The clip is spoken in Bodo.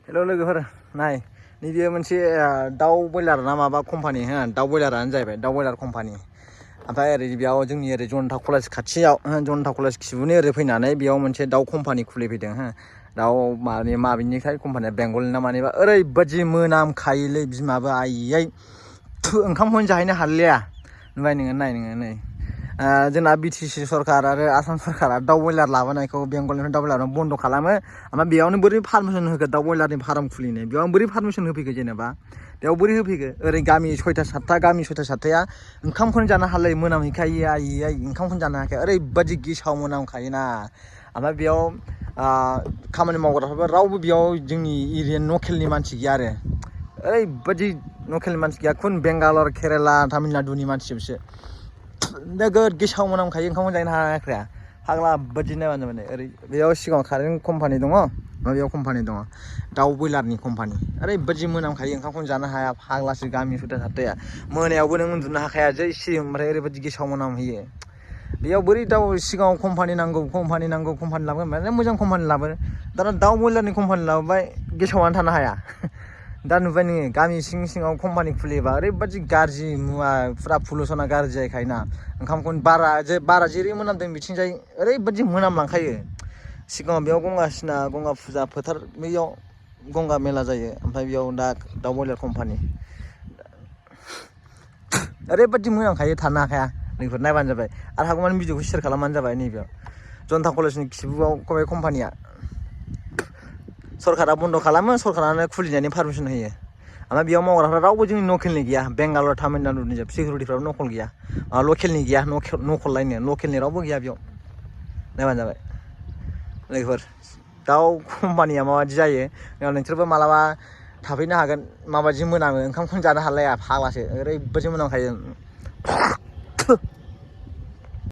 हेल' लोगोफोर नाय नैबे मोनसे दाउ बयलार ना माबा कम्पानि हो दाउ बयलारानो जाहैबाय दाउ बयलार कम्पानि ओमफ्राय ओरै बेयाव जोंनि ओरै जनता कलेज खाथियाव जनता कलेज खिबुनि ओरै फैनानै बेयाव मोनसे दाउ कम्पानि खुलिफैदों हो दाउ माबिनिखाय कम्पानिया बेंगलनि ना मानिबा ओरैबायदि मोनामखायोलै बिमाबो आइयै ओंखामखौनो जाहैनो हालाया नुबाय नोङो नाय नोङो नै जोंना बिटिसि सरकार आरो आसाम सरकारा दाउ बयलार लाबोनायखौ बेंगलनिफ्राय दाउ बयलार बन्द' खालामो ओमफ्राय बेयावनो बोरै पारमिसन होखो दाउ बयलारनि फार्म खुलिनो बेयाव बोरै पारमिसन होफैखो जेनेबा बेयाव बोरै होफैखो ओरै गामि सयथा सातथाया ओंखामखौनो जानो हालायै मोनामहैखायो आइयै ओंखामखौनो जानो हायाखै ओरैबायदि गेसाव मोनामखायोना ओमफ्राय बेयाव खामानि मावग्राफ्राबो रावबो बेयाव जोंनि एरियानि लकेलनि मानसि गैया आरो ओरैबायदि लकेलनि मानसि गैया खुन बेंगालर केरेला तामिलनाडुनि मानसिसो नोगोद गेसाव मोनामखायो ओंखामखौनो जानो हायाखै फाग्ला बायदि नायबानो जाबाय ओरै बेयाव सिगाङाव कारेन्ट कम्पानि दङ बेयाव कम्पानि दङ दाउ बयलारनि कम्पानि ओरैबायदि मोनामखायो ओंखामखौनो जानो हाया फाग्लासो गामि सयथा सातथाया मोनायावबो नों उन्दुनो हाखाया जै सिरि ओमफ्राय ओरैबायदि गेसाव मोनामहोयो बेयाव बोरै दाउ सिगाङाव कम्पानि लाबोगोन माने मोजां कम्पानि लाबो दाना दाउ बयलारनि कम्पानि लाबोबाय गेसावानो थानो हाया दा नुबाय नोङो गामि सिङाव कम्पानि खुलियोबा ओरैबायदि गाज्रि मुवा फुरा पलुसना गाज्रि जाहैखायोना ओंखामखौनो बारा जेरै मोनामदों बिथिंजाय ओरैबायदि मोनामलांखायो सिगाङाव बेयाव गंगा फुजा फोथार बेयाव गंगा मेला जायो ओमफ्राय बेयाव दा दाउ बयलार कम्पानि ओरैबायदि मोनामखायो थानो हाखाया नैफोर नायबानो जाबाय आरो हागौमानि भिडिअखौ शेयार खालामबानो जाबाय नैबेयाव जनता कलेजनि खिबुआव बे कम्पानिया सरकारा बन्द' खालामो सरकारानो खुलिनायनि पारमिसन होयो ओमफ्राय बेयाव मावग्राफ्रा रावबो जोंनि लकेलनि गैया बेंगालर तामिलनाडुनि सिकिउरिटिफ्राबो नकल गैया लकेलनि गैया नकल लायनो लकेलनि रावबो गैया बेयाव नायबानो जाबाय लोगोफोर दाउ कम्पानिया माबायदि जायो नोंसोरबो मालाबा थाफैनो हागोन माबायदि मोनामो ओंखामखौनो जानो हालाया फाग्लासो ओरैबायदि मोनामखायो